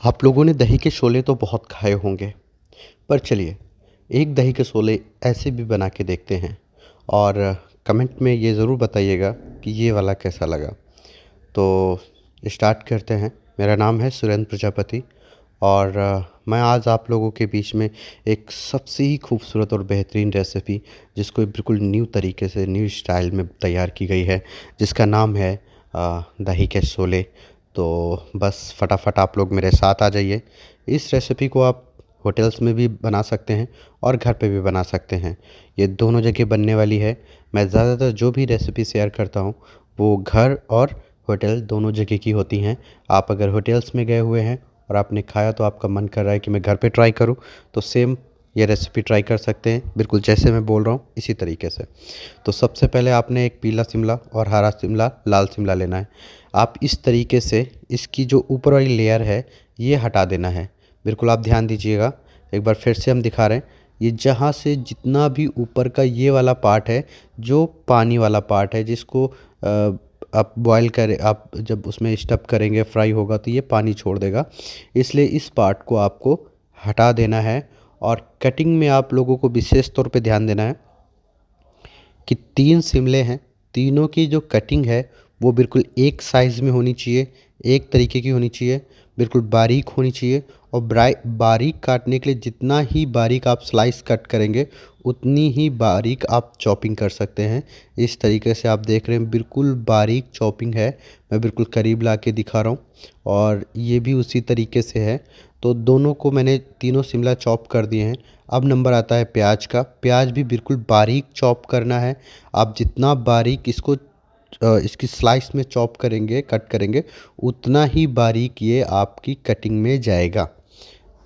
आप लोगों ने दही के शोले तो बहुत खाए होंगे, पर चलिए एक दही के शोले ऐसे भी बना के देखते हैं और कमेंट में ये ज़रूर बताइएगा कि ये वाला कैसा लगा। तो स्टार्ट करते हैं। मेरा नाम है सुरेंद्र प्रजापति और मैं आज आप लोगों के बीच में एक सबसे ही खूबसूरत और बेहतरीन रेसिपी जिसको बिल्कुल न्यू तरीके से न्यू स्टाइल में तैयार की गई है, जिसका नाम है दही के शोले। तो बस फटाफट आप लोग मेरे साथ आ जाइए। इस रेसिपी को आप होटल्स में भी बना सकते हैं और घर पे भी बना सकते हैं। ये दोनों जगह बनने वाली है। मैं ज़्यादातर जो भी रेसिपी शेयर करता हूँ वो घर और होटल दोनों जगह की होती हैं। आप अगर होटल्स में गए हुए हैं और आपने खाया तो आपका मन कर रहा है कि मैं घर पे ट्राई करूं, तो सेम ये रेसिपी ट्राई कर सकते हैं, बिल्कुल जैसे मैं बोल रहा हूं इसी तरीके से। तो सबसे पहले आपने एक पीला शिमला और हरा शिमला, लाल शिमला लेना है। आप इस तरीके से इसकी जो ऊपर वाली लेयर है ये हटा देना है। बिल्कुल आप ध्यान दीजिएगा। एक बार फिर से हम दिखा रहे हैं। ये जहाँ से जितना भी ऊपर का ये वाला पार्ट है, जो पानी वाला पार्ट है, जिसको आप बॉयल करें, आप जब उसमें स्टफ़ करेंगे फ्राई होगा तो ये पानी छोड़ देगा। इसलिए इस पार्ट को आपको हटा देना है। और कटिंग में आप लोगों को विशेष तौर पे ध्यान देना है कि 3 शिमले हैं, तीनों की जो कटिंग है वो बिल्कुल एक साइज़ में होनी चाहिए, एक तरीके की होनी चाहिए, बिल्कुल बारीक होनी चाहिए। और बारीक काटने के लिए जितना ही बारीक आप स्लाइस कट करेंगे उतनी ही बारीक आप चॉपिंग कर सकते हैं। इस तरीके से आप देख रहे हैं बिल्कुल बारीक चॉपिंग है। मैं बिल्कुल करीब ला के दिखा रहा हूँ और ये भी उसी तरीके से है। तो दोनों को मैंने तीनों शिमला चॉप कर दिए हैं। अब नंबर आता है प्याज का। प्याज भी बिल्कुल बारीक चॉप करना है। आप जितना बारीक इसको इसकी स्लाइस में चॉप करेंगे, कट करेंगे, उतना ही बारीक ये आपकी कटिंग में जाएगा।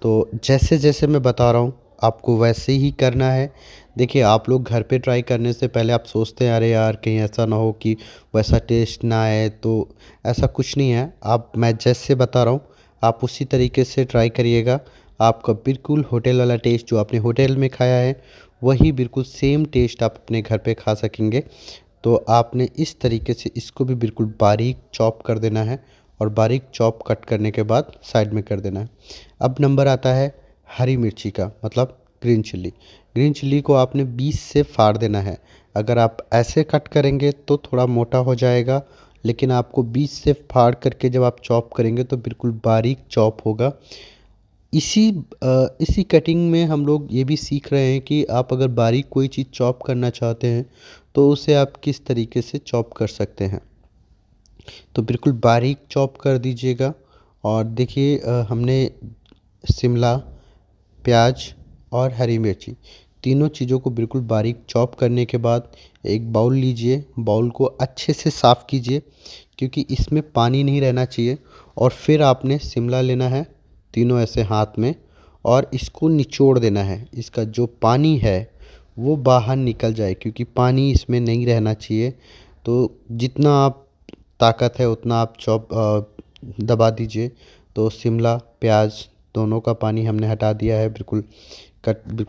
तो जैसे जैसे मैं बता रहा हूँ आपको वैसे ही करना है। देखिए, आप लोग घर पे ट्राई करने से पहले आप सोचते हैं अरे यार कहीं ऐसा ना हो कि वैसा टेस्ट ना आए, तो ऐसा कुछ नहीं है। मैं जैसे बता रहा हूँ आप उसी तरीके से ट्राई करिएगा। आपका बिल्कुल होटल वाला टेस्ट जो आपने होटल में खाया है वही बिल्कुल सेम टेस्ट आप अपने घर पे खा सकेंगे। तो आपने इस तरीके से इसको भी बिल्कुल बारीक चॉप कर देना है और बारीक चॉप कट करने के बाद साइड में कर देना है। अब नंबर आता है हरी मिर्ची का, मतलब ग्रीन चिल्ली। ग्रीन चिल्ली को आपने 20 से फाड़ देना है। अगर आप ऐसे कट करेंगे तो थोड़ा मोटा हो जाएगा, लेकिन आपको 20 से फाड़ करके जब आप चॉप करेंगे तो बिल्कुल बारीक चॉप होगा। इसी कटिंग में हम लोग ये भी सीख रहे हैं कि आप अगर बारीक कोई चीज़ चॉप करना चाहते हैं तो उसे आप किस तरीके से चॉप कर सकते हैं। तो बिल्कुल बारीक चॉप कर दीजिएगा। और देखिए हमने शिमला, प्याज और हरी मिर्ची तीनों चीज़ों को बिल्कुल बारीक चॉप करने के बाद एक बाउल लीजिए। बाउल को अच्छे से साफ़ कीजिए क्योंकि इसमें पानी नहीं रहना चाहिए। और फिर आपने शिमला लेना है तीनों ऐसे हाथ में और इसको निचोड़ देना है। इसका जो पानी है वो बाहर निकल जाए क्योंकि पानी इसमें नहीं रहना चाहिए। तो जितना आप ताकत है उतना आप दबा दीजिए। तो शिमला, प्याज दोनों का पानी हमने हटा दिया है, बिल्कुल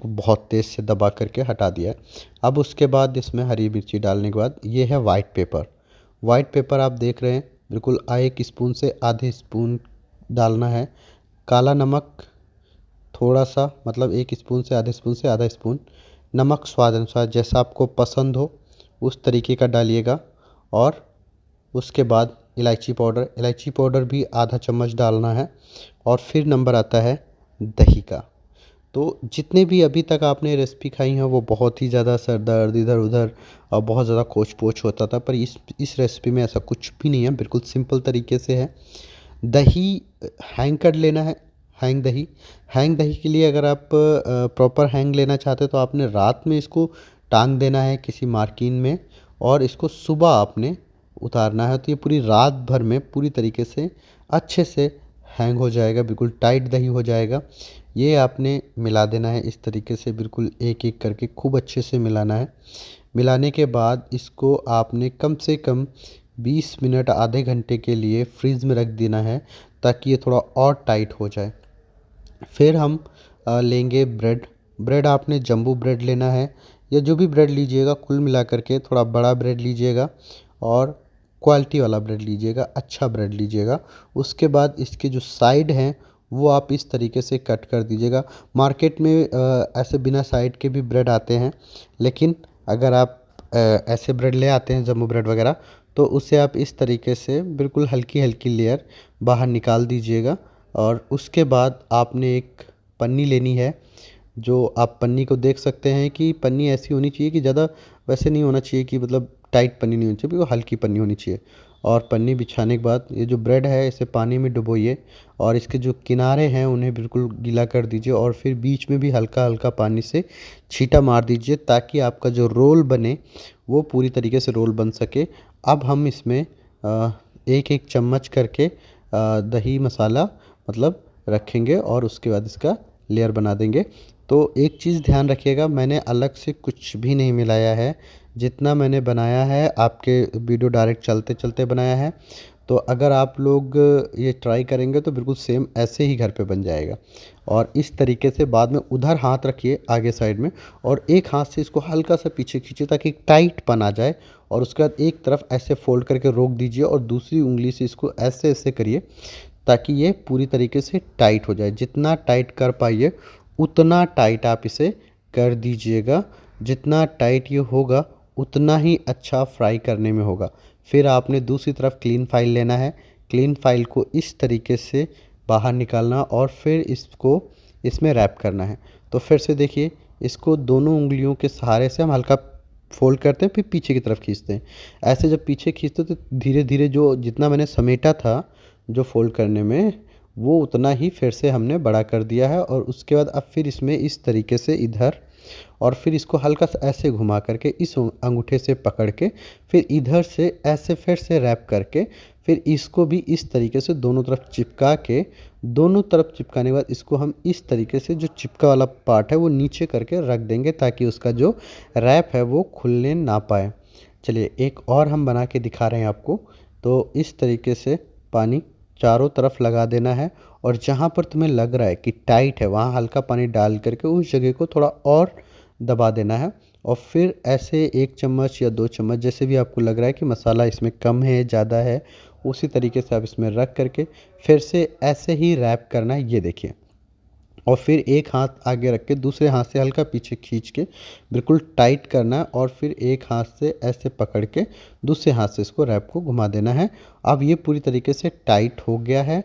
बहुत तेज़ से दबा करके हटा दिया है। अब उसके बाद इसमें हरी मिर्ची डालने के बाद ये है वाइट पेपर। वाइट पेपर आप देख रहे हैं बिल्कुल 1 स्पून से आधे स्पून डालना है। काला नमक थोड़ा सा, मतलब 1 स्पून से आधे स्पून से आधा स्पून। नमक स्वाद अनुसार जैसा आपको पसंद हो उस तरीके का डालिएगा। और उसके बाद इलायची पाउडर भी आधा चम्मच डालना है। और फिर नंबर आता है दही का। तो जितने भी अभी तक आपने रेसिपी खाई हैं वो बहुत ही ज़्यादा सर दर्द इधर उधर और बहुत ज़्यादा खोच पोच होता था, पर इस रेसिपी में ऐसा कुछ भी नहीं है, बिल्कुल सिंपल तरीके से है। दही हैंग कर लेना है। हैंग दही के लिए अगर आप प्रॉपर हैंग लेना चाहते हो तो आपने रात में इसको टांग देना है किसी मार्किन में और इसको सुबह आपने उतारना है। तो ये पूरी रात भर में पूरी तरीके से अच्छे से हैंग हो जाएगा, बिल्कुल टाइट दही हो जाएगा। ये आपने मिला देना है इस तरीके से, बिल्कुल एक एक करके खूब अच्छे से मिलाना है। मिलाने के बाद इसको आपने कम से कम 20 मिनट आधे घंटे के लिए फ्रीज़ में रख देना है ताकि ये थोड़ा और टाइट हो जाए। फिर हम लेंगे ब्रेड। ब्रेड आपने जंबू ब्रेड लेना है या जो भी ब्रेड लीजिएगा, कुल मिलाकर के थोड़ा बड़ा ब्रेड लीजिएगा और क्वालिटी वाला ब्रेड लीजिएगा, अच्छा ब्रेड लीजिएगा। उसके बाद इसके जो साइड हैं वो आप इस तरीके से कट कर दीजिएगा। मार्केट में ऐसे बिना साइड के भी ब्रेड आते हैं, लेकिन अगर आप ऐसे ब्रेड ले आते हैं जम्बो ब्रेड वगैरह, तो उसे आप इस तरीके से बिल्कुल हल्की हल्की लेयर बाहर निकाल दीजिएगा। और उसके बाद आपने एक पन्नी लेनी है। जो आप पन्नी को देख सकते हैं कि पन्नी ऐसी होनी चाहिए कि ज़्यादा वैसे नहीं होना चाहिए कि मतलब टाइट पन्नी नहीं होनी चाहिए, बिल्कुल हल्की पन्नी होनी चाहिए। और पन्नी बिछाने के बाद ये जो ब्रेड है इसे पानी में डुबोइए और इसके जो किनारे हैं उन्हें बिल्कुल गीला कर दीजिए और फिर बीच में भी हल्का हल्का पानी से छींटा मार दीजिए, ताकि आपका जो रोल बने वो पूरी तरीके से रोल बन सके। अब हम इसमें एक एक चम्मच करके दही मसाला मतलब रखेंगे और उसके बाद इसका लेयर बना देंगे। तो एक चीज़ ध्यान रखिएगा, मैंने अलग से कुछ भी नहीं मिलाया है। जितना मैंने बनाया है आपके वीडियो डायरेक्ट चलते चलते बनाया है। तो अगर आप लोग ये ट्राई करेंगे तो बिल्कुल सेम ऐसे ही घर पे बन जाएगा। और इस तरीके से बाद में उधर हाथ रखिए आगे साइड में और एक हाथ से इसको हल्का सा पीछे खींचिए ताकि टाइट पन आ जाए। और उसके बाद एक तरफ ऐसे फोल्ड करके रोक दीजिए और दूसरी उंगली से इसको ऐसे ऐसे करिए ताकि ये पूरी तरीके से टाइट हो जाए। जितना टाइट कर पाइए उतना टाइट आप इसे कर दीजिएगा। जितना टाइट ये होगा उतना ही अच्छा फ्राई करने में होगा। फिर आपने दूसरी तरफ क्लीन फाइल लेना है। क्लीन फाइल को इस तरीके से बाहर निकालना और फिर इसको इसमें रैप करना है। तो फिर से देखिए, इसको दोनों उंगलियों के सहारे से हम हल्का फोल्ड करते हैं, फिर पीछे की तरफ खींचते हैं। ऐसे जब पीछे खींचते तो धीरे धीरे जो जितना मैंने समेटा था जो फोल्ड करने में, वो उतना ही फिर से हमने बड़ा कर दिया है। और उसके बाद अब फिर इसमें इस तरीके से इधर और फिर इसको हल्का सा ऐसे घुमा करके इस अंगूठे से पकड़ के फिर इधर से ऐसे फिर से रैप करके फिर इसको भी इस तरीके से दोनों तरफ चिपका के, दोनों तरफ चिपकाने के बाद इसको हम इस तरीके से जो चिपका वाला पार्ट है वो नीचे करके रख देंगे ताकि उसका जो रैप है वो खुलने ना पाए। चलिए एक और हम बना के दिखा रहे हैं आपको। तो इस तरीके से पानी चारों तरफ लगा देना है और जहाँ पर तुम्हें लग रहा है कि टाइट है वहाँ हल्का पानी डाल करके उस जगह को थोड़ा और दबा देना है। और फिर ऐसे 1 चम्मच या 2 चम्मच जैसे भी आपको लग रहा है कि मसाला इसमें कम है ज़्यादा है, उसी तरीके से आप इसमें रख करके फिर से ऐसे ही रैप करना है, ये देखिए। और फिर एक हाथ आगे रख के दूसरे हाथ से हल्का पीछे खींच के बिल्कुल टाइट करना है और फिर एक हाथ से ऐसे पकड़ के दूसरे हाथ से इसको रैप को घुमा देना है। अब ये पूरी तरीके से टाइट हो गया है।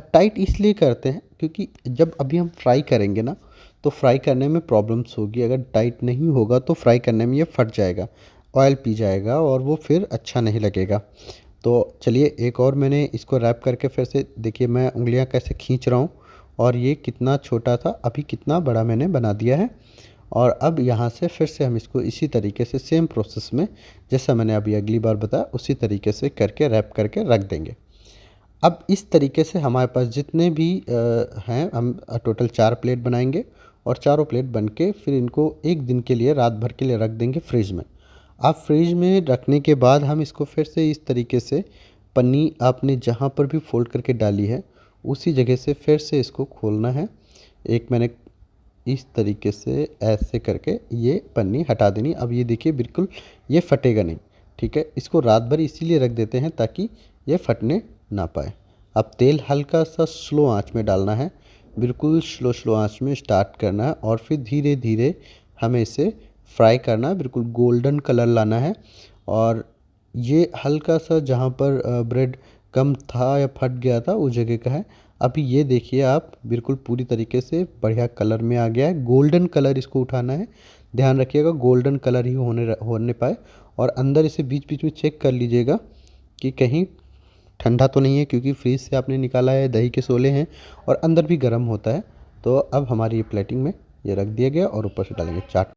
टाइट इसलिए करते हैं क्योंकि जब अभी हम फ्राई करेंगे ना, तो फ्राई करने में प्रॉब्लम्स होगी। अगर टाइट नहीं होगा तो फ्राई करने में ये फट जाएगा, ऑयल पी जाएगा और वो फिर अच्छा नहीं लगेगा। तो चलिए एक और मैंने इसको रैप करके फिर से देखिए मैं उंगलियां कैसे खींच रहा हूँ और ये कितना छोटा था अभी कितना बड़ा मैंने बना दिया है। और अब यहाँ से फिर से हम इसको इसी तरीके से सेम प्रोसेस में जैसा मैंने अभी अगली बार बताया उसी तरीके से करके रैप करके रख देंगे। अब इस तरीके से हमारे पास जितने भी हैं, हम टोटल 4 प्लेट बनाएंगे और चारों प्लेट बन के फिर इनको एक दिन के लिए रात भर के लिए रख देंगे फ्रिज में। अब फ्रिज में रखने के बाद हम इसको फिर से इस तरीके से पन्नी आपने जहाँ पर भी फोल्ड करके डाली है उसी जगह से फिर से इसको खोलना है। एक मैंने इस तरीके से ऐसे करके ये पन्नी हटा देनी। अब ये देखिए बिल्कुल ये फटेगा नहीं, ठीक है। इसको रात भर इसीलिए रख देते हैं ताकि ये फटने ना पाए। अब तेल हल्का सा स्लो आंच में डालना है, बिल्कुल स्लो आंच में स्टार्ट करना है और फिर धीरे धीरे हमें इसे फ्राई करना है, बिल्कुल गोल्डन कलर लाना है। और ये हल्का सा जहाँ पर ब्रेड कम था या फट गया था उस जगह का है। अभी ये देखिए आप बिल्कुल पूरी तरीके से बढ़िया कलर में आ गया है। गोल्डन कलर इसको उठाना है, ध्यान रखिएगा गोल्डन कलर ही होने पाए। और अंदर इसे बीच बीच में चेक कर लीजिएगा कि कहीं ठंडा तो नहीं है, क्योंकि फ्रीज से आपने निकाला है, दही के सोले हैं और अंदर भी गर्म होता है। तो अब हमारी ये प्लेटिंग में ये रख दिया गया और ऊपर से डालेंगे चाट।